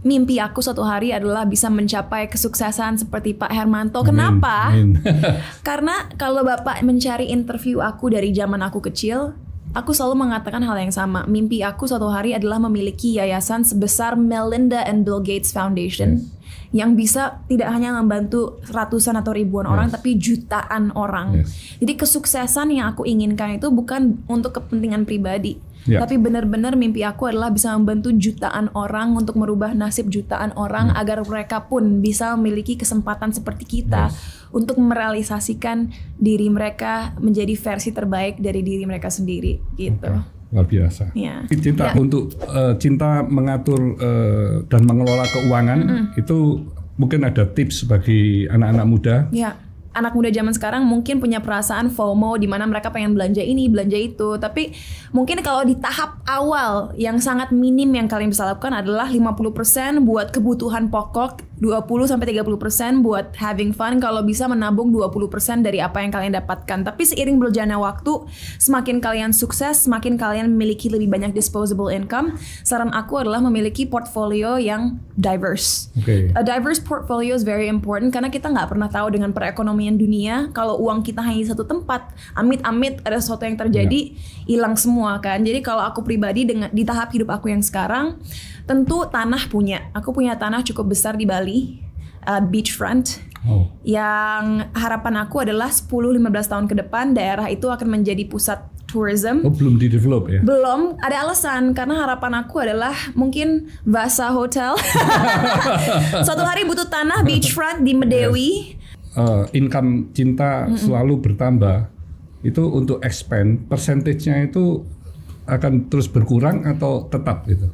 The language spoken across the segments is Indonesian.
mimpi aku suatu hari adalah bisa mencapai kesuksesan seperti Pak Hermanto. Amin. Kenapa? Amin. Karena kalau Bapak mencari interview aku dari zaman aku kecil, aku selalu mengatakan hal yang sama. Mimpi aku suatu hari adalah memiliki yayasan sebesar Melinda and Bill Gates Foundation yang bisa tidak hanya membantu ratusan atau ribuan orang, tapi jutaan orang. Jadi kesuksesan yang aku inginkan itu bukan untuk kepentingan pribadi, tapi benar-benar mimpi aku adalah bisa membantu jutaan orang untuk merubah nasib jutaan orang agar mereka pun bisa memiliki kesempatan seperti kita untuk merealisasikan diri mereka menjadi versi terbaik dari diri mereka sendiri gitu. Luar biasa. Cinta untuk cinta mengatur dan mengelola keuangan itu mungkin ada tips bagi anak-anak muda. Anak muda zaman sekarang mungkin punya perasaan FOMO di mana mereka pengen belanja ini, belanja itu. Tapi mungkin kalau di tahap awal yang sangat minim yang kalian bisa lakukan adalah 50% buat kebutuhan pokok, 20-30% buat having fun. Kalau bisa menabung 20% dari apa yang kalian dapatkan. Tapi seiring berjalannya waktu, semakin kalian sukses, semakin kalian memiliki lebih banyak disposable income. Saran aku adalah memiliki portfolio yang diverse. A diverse portfolio is very important karena kita nggak pernah tahu dengan perekonomian dunia, kalau uang kita hanya di satu tempat, amit-amit ada sesuatu yang terjadi, hilang semua kan. Jadi kalau aku pribadi di tahap hidup aku yang sekarang, tentu tanah aku punya tanah cukup besar di Bali, beachfront, yang harapan aku adalah 10-15 tahun ke depan daerah itu akan menjadi pusat tourism. Belum di develop ya? Belum, ada alasan karena harapan aku adalah mungkin Vasa Hotel. Suatu hari butuh tanah beachfront di Medewi. Income Cinta selalu bertambah. Itu untuk expand, persentasenya itu akan terus berkurang atau tetap gitu?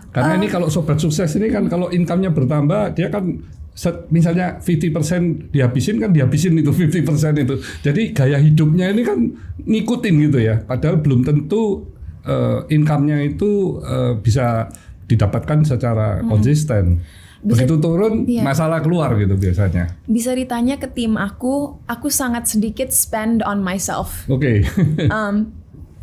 Karena ini kalau sobat sukses ini kan kalau income-nya bertambah, dia kan misalnya 50% dihabisin itu 50% itu. Jadi gaya hidupnya ini kan ngikutin gitu ya. Padahal belum tentu income-nya itu bisa didapatkan secara konsisten. Begitu turun masalah keluar gitu biasanya. Bisa ditanya ke tim aku sangat sedikit spend on myself.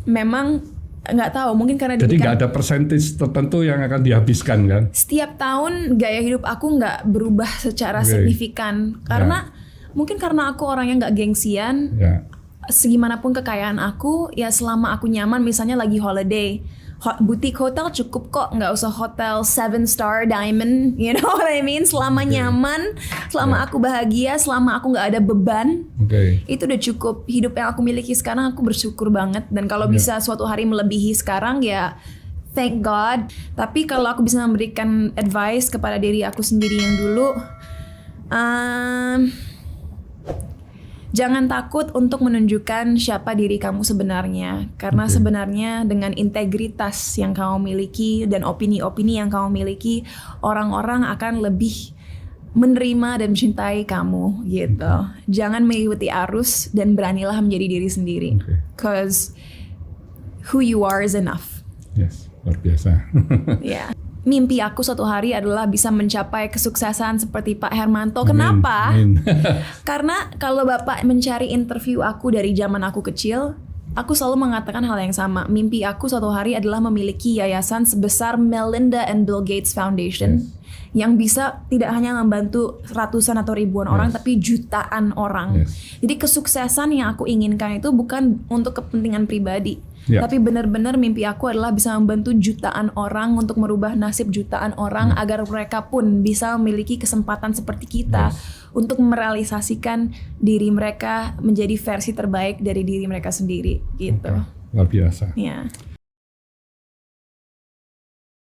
Memang nggak tahu, mungkin karena jadi nggak ada percentage tertentu yang akan dihabiskan kan? Setiap tahun gaya hidup aku nggak berubah secara signifikan karena mungkin karena aku orangnya nggak gengsian. Segimanapun kekayaan aku, ya selama aku nyaman, misalnya lagi holiday, butik hotel cukup kok, nggak usah hotel 7-star diamond, you know what I mean? Selama nyaman, selama aku bahagia, selama aku nggak ada beban, itu udah cukup. Hidup yang aku miliki sekarang aku bersyukur banget, dan kalau bisa suatu hari melebihi sekarang ya thank God. Tapi kalau aku bisa memberikan advice kepada diri aku sendiri yang dulu, jangan takut untuk menunjukkan siapa diri kamu sebenarnya. Karena sebenarnya dengan integritas yang kamu miliki dan opini-opini yang kamu miliki, orang-orang akan lebih menerima dan mencintai kamu gitu. Jangan mengikuti arus dan beranilah menjadi diri sendiri. Cause who you are is enough. Yes, luar biasa. Mimpi aku suatu hari adalah bisa mencapai kesuksesan seperti Pak Hermanto. Kenapa? Karena kalau Bapak mencari interview aku dari zaman aku kecil, aku selalu mengatakan hal yang sama. Mimpi aku suatu hari adalah memiliki yayasan sebesar Melinda and Bill Gates Foundation yang bisa tidak hanya membantu ratusan atau ribuan orang, tapi jutaan orang. Jadi kesuksesan yang aku inginkan itu bukan untuk kepentingan pribadi, tapi benar-benar mimpi aku adalah bisa membantu jutaan orang untuk merubah nasib jutaan orang agar mereka pun bisa memiliki kesempatan seperti kita untuk merealisasikan diri mereka menjadi versi terbaik dari diri mereka sendiri gitu. Luar biasa.